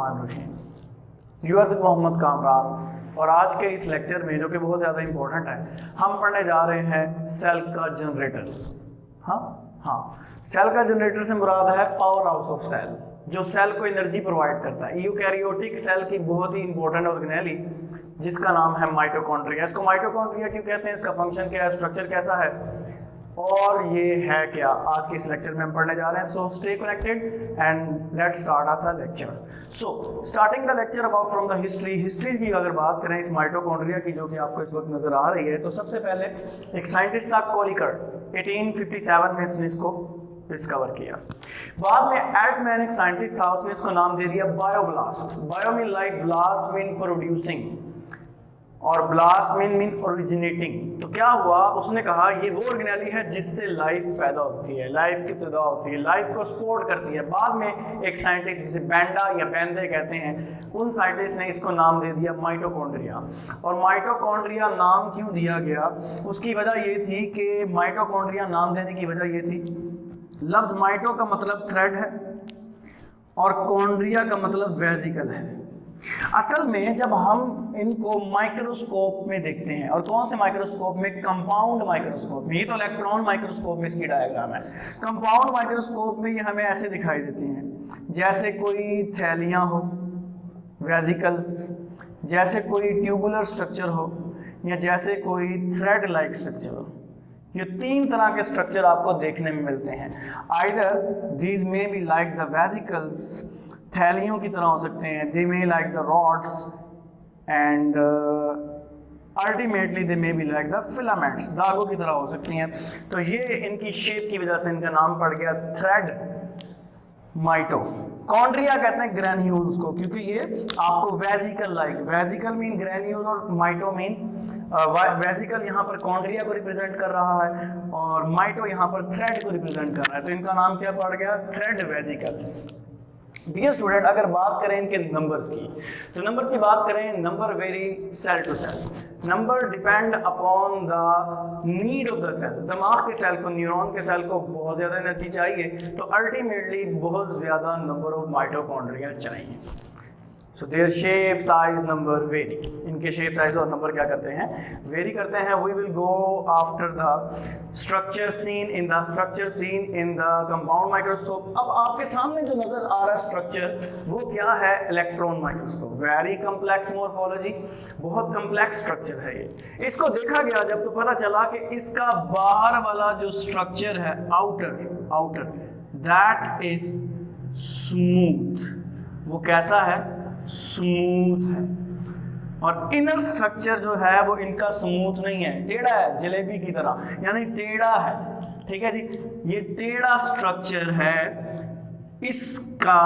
बिस्मिल्लाहिर्रहमानिर्रहीम। You are with Mohammad Kamran और आज के इस लेक्चर में जो कि बहुत ज़्यादा इंपॉर्टेंट है, हम पढ़ने जा रहे हैं सेल का जनरेटर। सेल का जनरेटर से मुराद है पावर हाउस ऑफ सेल, जो सेल को एनर्जी प्रोवाइड करता है। यूकैरियोटिक सेल की बहुत ही इंपॉर्टेंट ऑर्गेनेली जिसका नाम है माइटोकॉन्ड्रिया। इसको माइटोकॉन्ड्रिया क्यों कहते हैं, इसका फंक्शन क्या है, स्ट्रक्चर कैसा है और ये है क्या, आज के इस लेक्चर में हम पढ़ने जा रहे हैं। So stay connected and let's start our lecture. So starting the lecture about from the history की अगर बात करें इस माइटोकॉन्ड्रिया की, जो कि आपको इस वक्त नजर आ रही है, तो सबसे पहले एक साइंटिस्ट था कोलिकर, 1857 में उसने इसको डिस्कवर किया। बाद में एल्टमैन एक साइंटिस्ट था, उसने इसको नाम दे दिया bioblast. Bio mean like, blast mean producing और ब्लास्ट मीन ओरिजिनेटिंग। तो क्या हुआ, उसने कहा ये वो ऑर्गेनेली है जिससे लाइफ पैदा होती है, लाइफ की इब्तिदा होती है, लाइफ को सपोर्ट करती है। बाद में एक साइंटिस्ट जिसे बेंडा या बेंदे कहते हैं, उन साइंटिस्ट ने इसको नाम दे दिया माइटोकॉन्ड्रिया। और माइटोकॉन्ड्रिया नाम क्यों दिया गया, उसकी वजह ये थी कि माइटोकॉन्ड्रिया नाम देने की वजह ये थी, लफ्ज माइटो का मतलब थ्रेड है और कॉन्ड्रिया का मतलब वेजिकल है। असल में जब हम इनको माइक्रोस्कोप में देखते हैं, और कौन से माइक्रोस्कोप में, कंपाउंड माइक्रोस्कोप में, ये तो इलेक्ट्रॉन माइक्रोस्कोप में इसकी डायग्राम है। कंपाउंड माइक्रोस्कोप में ये हमें ऐसे दिखाई देती हैं, जैसे कोई थैलियां हो, वेजिकल्स, जैसे कोई ट्यूबुलर स्ट्रक्चर हो, या जैसे कोई थ्रेड लाइक स्ट्रक्चर हो। ये तीन तरह के स्ट्रक्चर आपको देखने में मिलते हैं। Either these may be like the vesicles, थैलियों की तरह हो सकते हैं, they may like the rods and ultimately they may be like the filaments, धागों की तरह हो सकती हैं। तो ये इनकी शेप की वजह से इनका नाम पड़ गया थ्रेड माइटो। कॉन्ड्रिया कहते हैं ग्रैन्यूल्स को, क्योंकि ये आपको vesicle like, vesicle mean granule और माइटो मीन वेजिकल, यहाँ पर कॉन्ड्रिया को रिप्रेजेंट कर रहा है और माइटो यहाँ पर थ्रेड को रिप्रेजेंट कर रहा है। तो इनका नाम क्या पड़ गया, थ्रेड वेजिकल्स। डियर स्टूडेंट, अगर बात करें इनके नंबर्स की, तो नंबर्स की बात करें, number vary cell to cell. Number depend upon the need of the cell. दिमाग के सेल को, न्यूरॉन के सेल को बहुत ज़्यादा एनर्जी चाहिए, तो अल्टीमेटली बहुत ज़्यादा नंबर ऑफ माइटोकॉन्ड्रिया चाहिए। So their shape size number vary, इनके शेप साइज और नंबर क्या करते हैं, वेरी करते हैं। We will go after the structure seen in the compound microscope. अब आपके सामने जो नजर आ रहा है स्ट्रक्चर, वो क्या है, electron microscope. Very complex morphology, बहुत कम्प्लेक्स स्ट्रक्चर है ये। इसको देखा गया जब, तो पता चला कि इसका बाहर वाला जो स्ट्रक्चर है, आउटर दैट इज स्मूथ, वो कैसा है, स्मूथ है। और इनर स्ट्रक्चर जो है वो इनका स्मूथ नहीं है, टेढ़ा है, जलेबी की तरह, यानी टेढ़ा है। ठीक है जी, ये टेढ़ा स्ट्रक्चर है इसका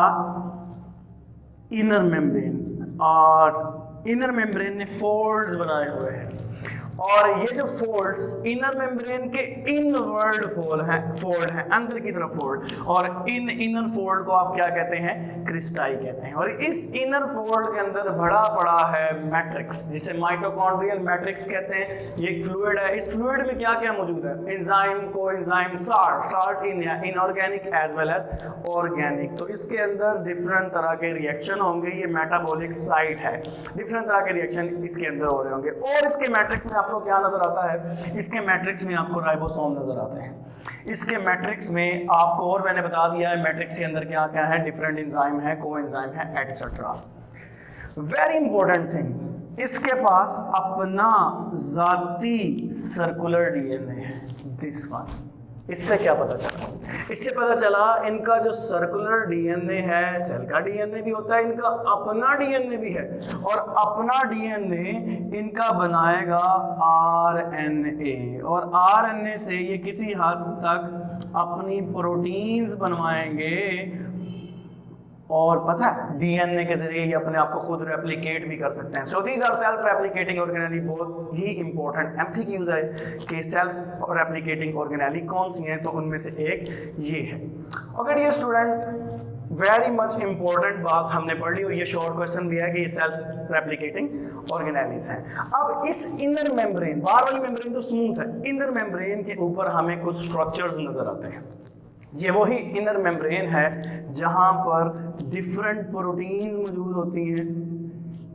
इनर मेम्ब्रेन, और इनर मेम्ब्रेन ने फोल्ड्स बनाए हुए हैं, और ये जो फोल्ड्स इनर मेम्ब्रेन के इनवर्ड फोल्ड है, अंदर की तरफ फोल्ड, और इन इनर फोल्ड को आप क्या कहते हैं, क्रिस्टाई कहते हैं। और इस इनर फोल्ड के अंदर भरा पड़ा है मैट्रिक्स, जिसे माइटोकॉन्ड्रियल मैट्रिक्स कहते हैं। ये एक फ्लूइड है, इस फ्लूइड में क्या क्या मौजूद है, enzyme, coenzyme, salt inorganic as well as organic. तो इसके अंदर डिफरेंट तरह के रिएक्शन होंगे, ये मेटाबॉलिक साइट है, डिफरेंट तरह के रिएक्शन इसके अंदर हो रहे होंगे। और इसके मैट्रिक्स में आपको क्या नजर आता है, इसके मैट्रिक्स में आपको राइबोसोम नजर आते हैं। इसके मैट्रिक्स में आपको, और मैंने बता दिया है मैट्रिक्स के अंदर क्या क्या है, डिफरेंट एंजाइम है, कोएंजाइम है, एटसेट्रा। वेरी इंपॉर्टेंट थिंग, इसके पास अपना जाती सर्कुलर डीएनए है, दिस वन। इससे क्या पता चला, इससे पता चला इनका जो सर्कुलर डीएनए है, सेल का डीएनए भी होता है, इनका अपना डीएनए भी है, और अपना डीएनए इनका बनाएगा आरएनए, और आरएनए से ये किसी हद तक अपनी प्रोटीन्स बनवाएंगे, और पता है डीएनए के जरिए ये अपने आप को खुद रेप्लिकेट भी कर सकते हैं। So these are self replicating organelle. बहुत ही इंपॉर्टेंट एमसीक्यूज है कि सेल्फ रेप्लिकेटिंग ऑर्गेनेली कौन सी हैं, तो उनमें से एक ये है। Okay dear student, very much important बात हमने पढ़ ली, और ये शॉर्ट क्वेश्चन भी है कि ये सेल्फ रेप्लिकेटिंग ऑर्गेनेलीज हैं। अब इस इनर मेम्ब्रेन, बाहर वाली मेम्ब्रेन तो स्मूथ है, इनर मेम्ब्रेन के ऊपर हमें कुछ स्ट्रक्चर्स नजर आते हैं। ये वही इनर मेम्ब्रेन है जहां पर डिफरेंट प्रोटीन मौजूद होती हैं,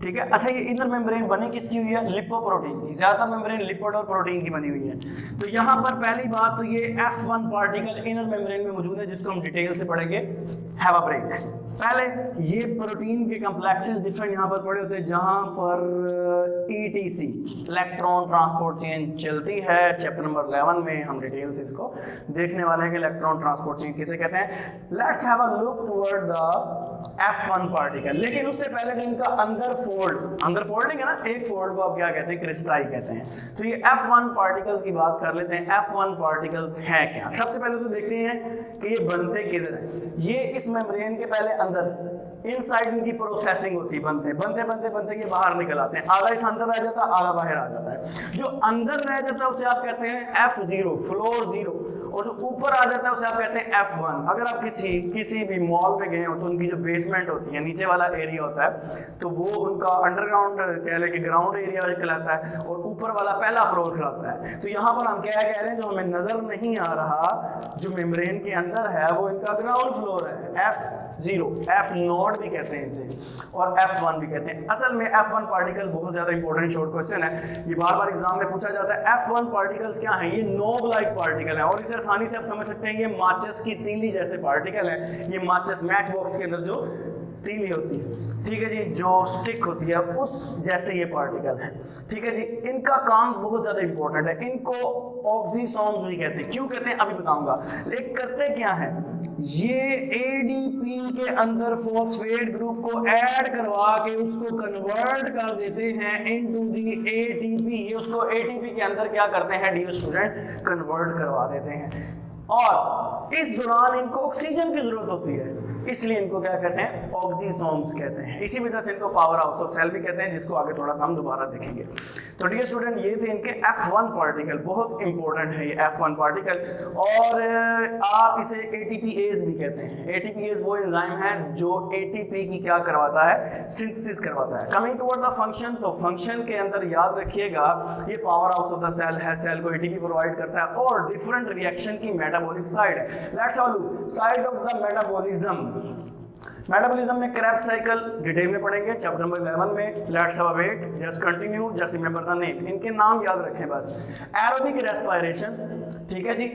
ठीक है। अच्छा, ये इनर मेम्ब्रेन बनी किसकी हुई है? लिपोप्रोटीन की। ज्यादातर मेम्ब्रेन लिपिड और प्रोटीन की बनी हुई है। तो यहाँ पर पहली बात तो ये F1 पार्टिकल इनर मेम्ब्रेन में मौजूद है, जिसको हम डिटेल से पढ़ेंगे। Have a break. पहले ये प्रोटीन के कॉम्प्लेक्सेस डिफरेंट यहाँ पर पड़े होते हैं, जहाँ पर ETC इलेक्ट्रॉन ट्रांसपोर्ट चेन चलती है। चैप्टर नंबर 11 में हम डिटेल से इसको देखने वाले हैं कि इलेक्ट्रॉन ट्रांसपोर्ट चेन किसे कहते हैं। Let's have a look toward the F1 particle. लेकिन उससे पहले जो इनका अंदर फोल्डिंग है ना, एक फोल्ड को आप क्या कहते हैं? क्रिस्टाई कहते हैं। तो ये F1 पार्टिकल्स की बात कर लेते हैं। F1 पार्टिकल्स है क्या? सबसे पहले तो देखते हैं कि ये बनते किधर है। ये इस मेम्ब्रेन के पहले अंदर इनसाइड इनकी प्रोसेसिंग होती है, बनते ये बाहर निकल आते हैं। आधा इस अंदर रह जाता है, आधा बाहर आ जाता है। जो अंदर रह जाता है उसे आप कहते हैं F0, फ्लोर 0, और जो ऊपर आ जाता है उसे आप कहते हैं F1। अगर आप किसी भी मॉल में गए हो तो उनकी जो बेसमेंट होती है, नीचे वाला एरिया होता है, तो वो उनका अंडरग्राउंड कह ले कि ग्राउंड एरिया कहलाता है, और ऊपर वाला पहला फ्लोर कहलाता है। तो यहाँ पर हम क्या कह रहे हैं, जो हमें नजर नहीं आ रहा जो मेम्ब्रेन के अंदर है वो इनका ग्राउंड फ्लोर है, F0, F0 भी कहते हैं इसे, और F1 भी कहते हैं। असल में F1 पार्टिकल बहुत ज्यादा इंपॉर्टेंट शॉर्ट क्वेश्चन है, ये बार बार एग्जाम में पूछा जाता है। F1 पार्टिकल्स क्या है? ये नोब लाइक पार्टिकल है, और इसे आसानी से आप समझ सकते हैं, ये माचिस की तीली जैसे पार्टिकल है। ये माचिस मैच बॉक्स के अंदर जो तीली होती है, ठीक है जी, जो स्टिक होती है, उस जैसे ये पार्टिकल है, ठीक है जी। इनका काम बहुत ज्यादा इंपॉर्टेंट है। इनको ऑक्सीसोम्स भी कहते हैं। क्यों कहते हैं अभी बताऊंगा। लेकिन करते क्या है, ये ADP के अंदर फॉस्फेट ग्रुप को ऐड करवा के उसको कन्वर्ट कर देते हैं इनटू दी ATP। ये उसको ATP के अंदर क्या करते हैं डियर स्टूडेंट? कन्वर्ट करवा देते हैं। और इस दौरान इनको ऑक्सीजन की जरूरत होती है, इसलिए इनको क्या कहते हैं? ऑक्सीसोम्स कहते हैं। इसी वजह से इनको पावर हाउस ऑफ सेल भी कहते हैं, जिसको आगे थोड़ा सा हम दोबारा देखेंगे। तो डियर स्टूडेंट, ये थे इनके F1 पार्टिकल। बहुत इंपॉर्टेंट है ये F1 पार्टिकल, और आप इसे ATPase भी कहते हैं। ATPase वो एंजाइम है जो ATP की क्या करवाता है? सिंथेसिस करवाता है। कमिंग टुवर्ड द फंक्शन, तो फंक्शन के अंदर याद रखिएगा ये power house of the cell है, सेल को ATP प्रोवाइड करता है, और डिफरेंट रिएक्शन की मेटाबॉलिक साइड है। Let's have a look side of the metabolism. Metabolism में क्रेब्स साइकिल डिटेल में पढ़ेंगे चैप्टर नंबर 11 में। Let's have a wait, just continue, just remember the name. इनके नाम याद रखें बस। एरोबिक रेस्पिरेशन, ठीक है जी,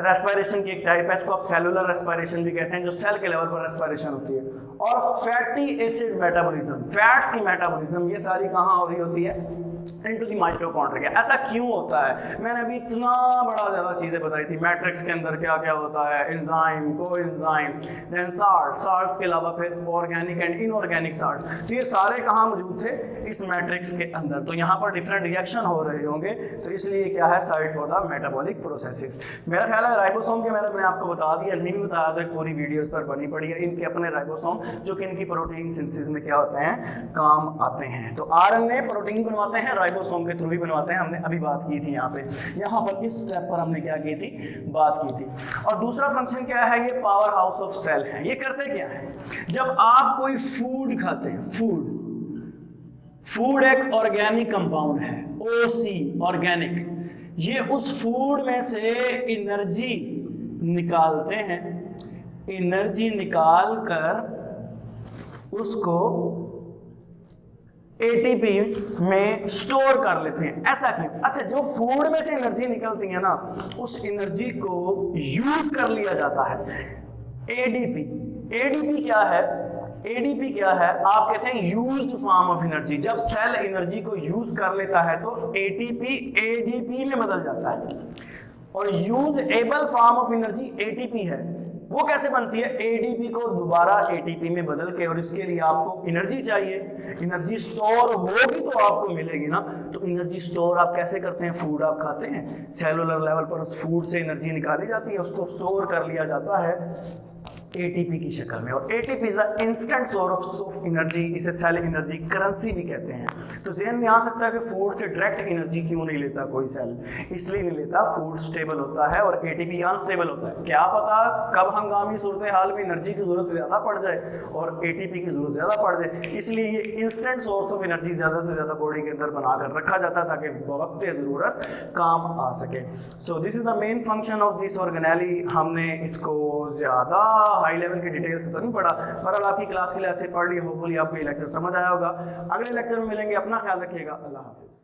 रेस्पिरेशन की एक टाइप है, इसको आप सेलुलर रेस्पिरेशन भी कहते हैं, जो सेल के लेवल पर रेस्पिरेशन होती है। और फैटी एसिड मेटाबॉलिज्म, फैट्स की मेटाबॉलिज्म, ये सारी कहाँ हो रही होती है? Into the mitochondria. ऐसा क्यों होता है? मैंने अभी इतना बड़ा ज्यादा चीजें बताई थी। मैट्रिक्स के अंदर क्या क्या होता है, एंजाइम, कोएंजाइम, देन साल्ट्स के अलावा फिर ऑर्गेनिक एंड इनऑर्गेनिक साल्ट। तो ये सारे कहाँ मौजूद थे? इस मैट्रिक्स के अंदर। तो यहाँ पर डिफरेंट रिएक्शन हो रहे होंगे, तो इसलिए क्या है? Site for the metabolic processes. मेरा ख्याल है राइबोसोम के मैंने आपको बता दिया, नहीं बताया था, पूरी वीडियोस पर बनी पड़ी है। इनके अपने राइबोसोम जो कि इनकी प्रोटीन सिंथेसिस में क्या होते हैं? काम आते हैं। तो RNA प्रोटीन बनवाते हैं, राइबोसोम के थ्रू ही बनवाते हैं। हमने अभी बात की थी यहाँ पर इस स्टेप पर हमने क्या की थी? बात की थी। और दूसरा फंक्शन क्या है? ये पावर हाउस ऑफ सेल है। ये करते क्या है? जब आप कोई फूड खाते हैं, फूड एक ऑर्गेनिक कंपाउंड है, OC ऑर्गेनिक, ये उस फूड में से एनर्जी निकालते हैं, एनर्जी निकाल कर उसको ATP में स्टोर कर लेते हैं। ऐसा क्यों? अच्छा, जो फूड में से एनर्जी निकलती है ना, उस एनर्जी को यूज कर लिया जाता है। ADP क्या है? ADP क्या है? आप कहते हैं यूज्ड फॉर्म ऑफ एनर्जी। जब सेल एनर्जी को यूज कर लेता है तो ATP ADP में बदल जाता है, और usable form of energy ATP है। वो कैसे बनती है? ADP को दोबारा ATP में बदल के, और इसके लिए आपको एनर्जी चाहिए। एनर्जी स्टोर होगी तो आपको मिलेगी ना। तो एनर्जी स्टोर आप कैसे करते हैं? फूड आप खाते हैं, सेलुलर लेवल पर उस फूड से एनर्जी निकाली जाती है, उसको स्टोर कर लिया जाता है एटीपी की शक्ल में। और ATP is the instant source of energy, इसे सेल एनर्जी करेंसी भी कहते हैं। तो ज़हन में आ सकता है कि फूड से डायरेक्ट एनर्जी क्यों नहीं लेता कोई सेल, इसलिए नहीं लेता, फूड स्टेबल होता है और एटीपी अनस्टेबल होता है। क्या पता कब हंगामी सूरत हाल में एनर्जी की जरूरत ज़्यादा पड़ जाए और एटीपी की जरूरत ज़्यादा पड़ जाए, इसलिए ये इंस्टेंट सोर्स ऑफ एनर्जी ज़्यादा से ज़्यादा बॉडी के अंदर बनाकर रखा जाता है ताकि वक्त ज़रूरत काम आ सके। So this is the main function of this organelle. हमने इसको ज़्यादा हाई लेवल की डिटेल से तो नहीं पढ़ा, पर आपकी क्लास के लिए ऐसे पढ़ ली, होपफुली आपको ये लेक्चर समझ आया होगा। अगले लेक्चर में मिलेंगे, अपना ख्याल रखिएगा, अल्लाह हाफिज़।